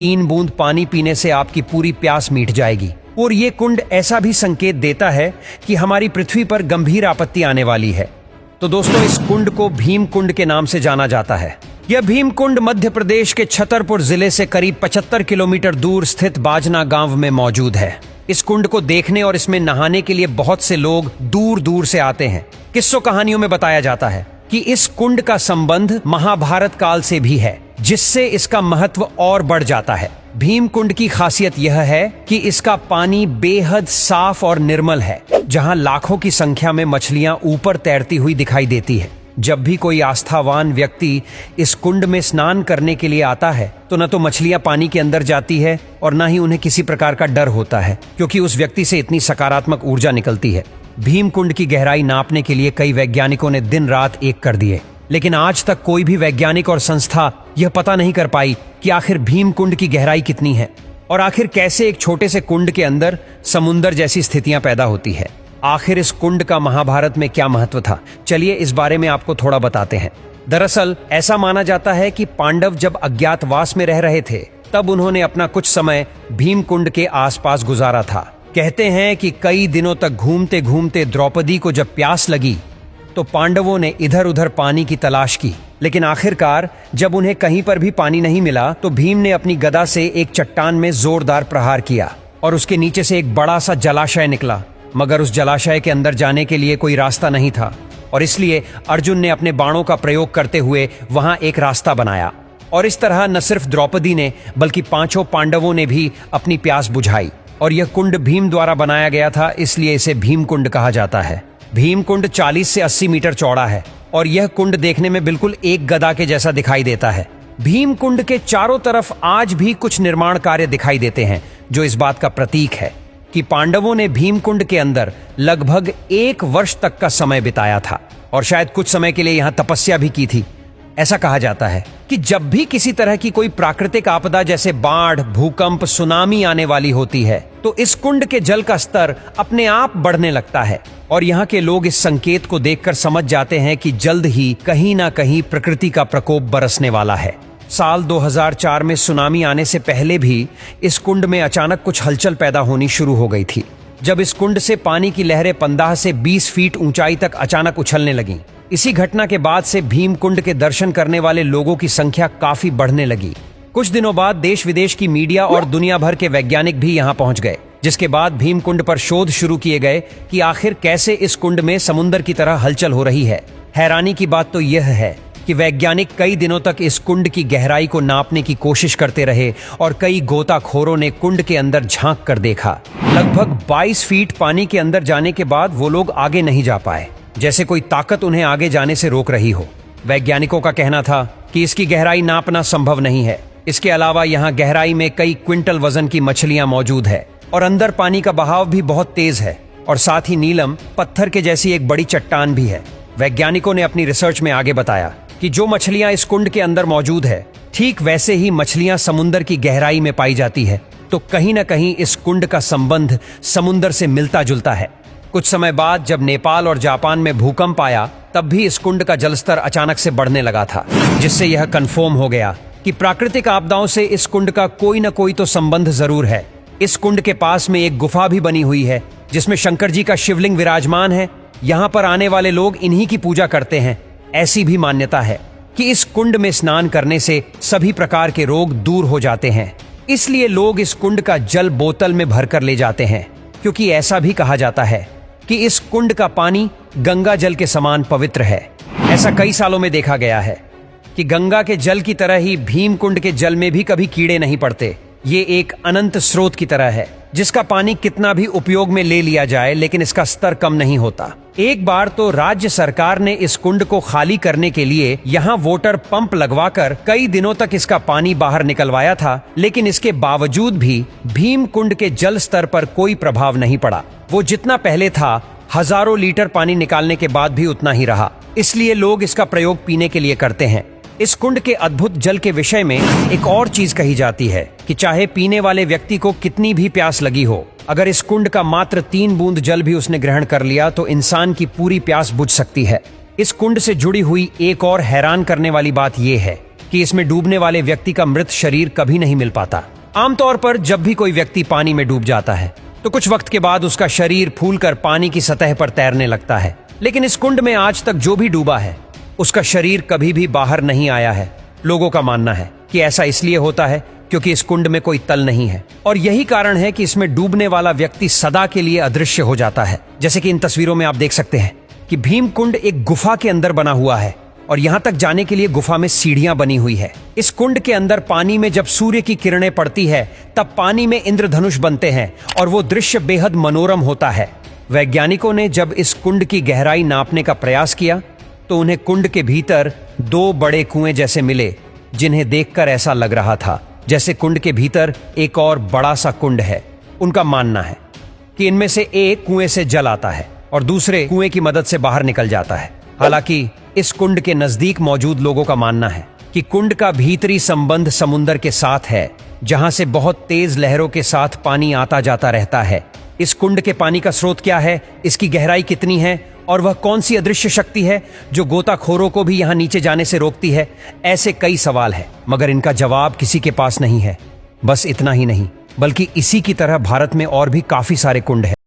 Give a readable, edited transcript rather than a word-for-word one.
3 बूंद पानी पीने से आपकी पूरी प्यास मिट जाएगी। और ये कुंड ऐसा भी संकेत देता है कि हमारी पृथ्वी पर गंभीर आपत्ति आने वाली है। तो दोस्तों, इस कुंड को भीम कुंड के नाम से जाना जाता है। यह भीम कुंड मध्य प्रदेश के छतरपुर जिले से करीब 75 किलोमीटर दूर स्थित बाजना गांव में मौजूद है। इस कुंड को देखने और इसमें नहाने के लिए बहुत से लोग दूर दूर से आते हैं। किस्सों कहानियों में बताया जाता है कि इस कुंड का संबंध महाभारत काल से भी है, जिससे इसका महत्व और बढ़ जाता है। भीम कुंड की खासियत यह है कि इसका पानी बेहद साफ और निर्मल है, जहां लाखों की संख्या में मछलियां ऊपर तैरती हुई दिखाई देती है। जब भी कोई आस्थावान व्यक्ति इस कुंड में स्नान करने के लिए आता है तो न तो मछलियां पानी के अंदर जाती है और न ही उन्हें किसी प्रकार का डर होता है, क्योंकि उस व्यक्ति से इतनी सकारात्मक ऊर्जा निकलती है। भीम कुंड की गहराई नापने के लिए कई वैज्ञानिकों ने दिन रात एक कर दिए, लेकिन आज तक कोई भी वैज्ञानिक और संस्था यह पता नहीं कर पाई कि आखिर भीम कुंड की गहराई कितनी है और आखिर कैसे एक छोटे से कुंड के अंदर समुंदर जैसी स्थितियां पैदा होती है। आखिर इस कुंड का महाभारत में क्या महत्व था, चलिए इस बारे में आपको थोड़ा बताते हैं। दरअसल ऐसा माना जाता है कि पांडव जब अज्ञातवास में रह रहे थे तब उन्होंने अपना कुछ समय भीम कुंड के आसपास गुजारा था। कहते हैं कि कई दिनों तक घूमते घूमते द्रौपदी को जब प्यास लगी तो पांडवों ने इधर उधर पानी की तलाश की, लेकिन आखिरकार जब उन्हें कहीं पर भी पानी नहीं मिला तो भीम ने अपनी गदा से एक चट्टान में जोरदार प्रहार किया और उसके नीचे से एक बड़ा सा जलाशय निकला। मगर उस जलाशय के अंदर जाने के लिए कोई रास्ता नहीं था और इसलिए अर्जुन ने अपने बाणों का प्रयोग करते हुए वहां एक रास्ता बनाया। और इस तरह न सिर्फ द्रौपदी ने बल्कि 5 पांडवों ने भी अपनी प्यास बुझाई। और यह कुंड भीम द्वारा बनाया गया था, इसलिए इसे भीम कुंड कहा जाता है। भीम कुंड 40 से 80 मीटर चौड़ा है और यह कुंड देखने में बिल्कुल एक गदा के जैसा दिखाई देता है। भीम कुंड के चारों तरफ आज भी कुछ निर्माण कार्य दिखाई देते हैं, जो इस बात का प्रतीक है कि पांडवों ने भीम कुंड के अंदर लगभग 1 वर्ष तक का समय बिताया था और शायद कुछ समय के लिए यहां तपस्या भी की थी। ऐसा कहा जाता है कि जब भी किसी तरह की कोई प्राकृतिक आपदा जैसे बाढ़, भूकंप, सुनामी आने वाली होती है तो इस कुंड के जल का स्तर अपने आप बढ़ने लगता है और यहाँ के लोग इस संकेत को देखकर समझ जाते हैं कि जल्द ही कहीं ना कहीं प्रकृति का प्रकोप बरसने वाला है। साल 2004 में सुनामी आने से पहले भी इस कुंड में अचानक कुछ हलचल पैदा होनी शुरू हो गई थी, जब इस कुंड से पानी की लहरें 15 से 20 फीट ऊंचाई तक अचानक उछलने लगीं। इसी घटना के बाद से भीम कुंड के दर्शन करने वाले लोगों की संख्या काफी बढ़ने लगी। कुछ दिनों बाद देश विदेश की मीडिया और दुनिया भर के वैज्ञानिक भी यहाँ पहुंच गए, जिसके बाद भीम कुंड पर शोध शुरू किए गए कि आखिर कैसे इस कुंड में समुद्र की तरह हलचल हो रही है। हैरानी की बात तो यह है कि वैज्ञानिक कई दिनों तक इस कुंड की गहराई को नापने की कोशिश करते रहे और कई गोताखोरों ने कुंड के अंदर झांक कर देखा। लगभग 22 फीट पानी के अंदर जाने के बाद वो लोग आगे नहीं जा पाए, जैसे कोई ताकत उन्हें आगे जाने से रोक रही हो। वैज्ञानिकों का कहना था कि इसकी गहराई नापना संभव नहीं है। इसके अलावा यहाँ गहराई में कई क्विंटल वजन की मछलियां मौजूद है और अंदर पानी का बहाव भी बहुत तेज है और साथ ही नीलम पत्थर के जैसी एक बड़ी चट्टान भी है। वैज्ञानिकों ने अपनी रिसर्च में आगे बताया कि जो मछलियां इस कुंड के अंदर मौजूद है, ठीक वैसे ही मछलियां समुंदर की गहराई में पाई जाती है। तो कहीं ना कहीं इस कुंड का संबंध समुंदर से मिलता जुलता है। कुछ समय बाद जब नेपाल और जापान में भूकंप आया, तब भी इस कुंड का जलस्तर अचानक से बढ़ने लगा था, जिससे यह कंफर्म हो गया कि प्राकृतिक आपदाओं से इस कुंड का कोई न कोई तो संबंध जरूर है। इस कुंड के पास में एक गुफा भी बनी हुई है, जिसमें शंकर जी का शिवलिंग विराजमान है। यहाँ पर आने वाले लोग इन्हीं की पूजा करते हैं। ऐसी भी मान्यता है कि इस कुंड में स्नान करने से सभी प्रकार के रोग दूर हो जाते हैं। इसलिए लोग इस कुंड का जल बोतल में भरकर ले जाते हैं, क्योंकि ऐसा भी कहा जाता है कि इस कुंड का पानी गंगा जल के समान पवित्र है। ऐसा कई सालों में देखा गया है कि गंगा के जल की तरह ही भीम कुंड के जल में भी कभी कीड़े नहीं पड़ते। ये एक अनंत स्रोत की तरह है, जिसका पानी कितना भी उपयोग में ले लिया जाए, लेकिन इसका स्तर कम नहीं होता। एक बार तो राज्य सरकार ने इस कुंड को खाली करने के लिए यहाँ वाटर पंप लगवाकर कई दिनों तक इसका पानी बाहर निकलवाया था, लेकिन इसके बावजूद भी भीम कुंड के जल स्तर पर कोई प्रभाव नहीं पड़ा। वो जितना पहले था, हजारों लीटर पानी निकालने के बाद भी उतना ही रहा। इसलिए लोग इसका प्रयोग पीने के लिए करते हैं। इस कुंड के अद्भुत जल के विषय में एक और चीज कही जाती है कि चाहे पीने वाले व्यक्ति को कितनी भी प्यास लगी हो, अगर इस कुंड का मात्र 3 बूंद जल भी उसने ग्रहण कर लिया तो इंसान की पूरी प्यास बुझ सकती है। इस कुंड से जुड़ी हुई एक और हैरान करने वाली बात यह है कि इसमें डूबने वाले व्यक्ति का मृत शरीर कभी नहीं मिल पाता। आमतौर पर जब भी कोई व्यक्ति पानी में डूब जाता है तो कुछ वक्त के बाद उसका शरीर फूलकर पानी की सतह पर तैरने लगता है, लेकिन इस कुंड में आज तक जो भी डूबा है उसका शरीर कभी भी बाहर नहीं आया है। लोगों का मानना है कि ऐसा इसलिए होता है क्योंकि इस कुंड में कोई तल नहीं है, और यही कारण है कि इसमें डूबने वाला व्यक्ति सदा के लिए अदृश्य हो जाता है। जैसे कि इन तस्वीरों में आप देख सकते हैं कि भीम कुंड एक गुफा के अंदर बना हुआ है और यहां तक जाने के लिए गुफा में सीढ़ियां बनी हुई है। इस कुंड के अंदर पानी में जब सूर्य की किरणें पड़ती है तब पानी में इंद्रधनुष बनते हैं और वो दृश्य बेहद मनोरम होता है। वैज्ञानिकों ने जब इस कुंड की गहराई नापने का प्रयास किया तो उन्हें कुंड के भीतर 2 बड़े कुएं जैसे मिले, जिन्हें देखकर ऐसा लग रहा था जैसे कुंड के भीतर एक और बड़ा सा कुंड है। उनका मानना है कि इनमें से एक कुएं से जल आता है और दूसरे कुएं की मदद से बाहर निकल जाता है। हालांकि इस कुंड के नजदीक मौजूद लोगों का मानना है कि कुंड का भीतरी संबंध समुद्र के साथ है, जहां से बहुत तेज लहरों के साथ पानी आता जाता रहता है। इस कुंड के पानी का स्रोत क्या है, इसकी गहराई कितनी है और वह कौन सी अदृश्य शक्ति है जो गोताखोरों को भी यहां नीचे जाने से रोकती है, ऐसे कई सवाल हैं, मगर इनका जवाब किसी के पास नहीं है। बस इतना ही नहीं, बल्कि इसी की तरह भारत में और भी काफी सारे कुंड हैं।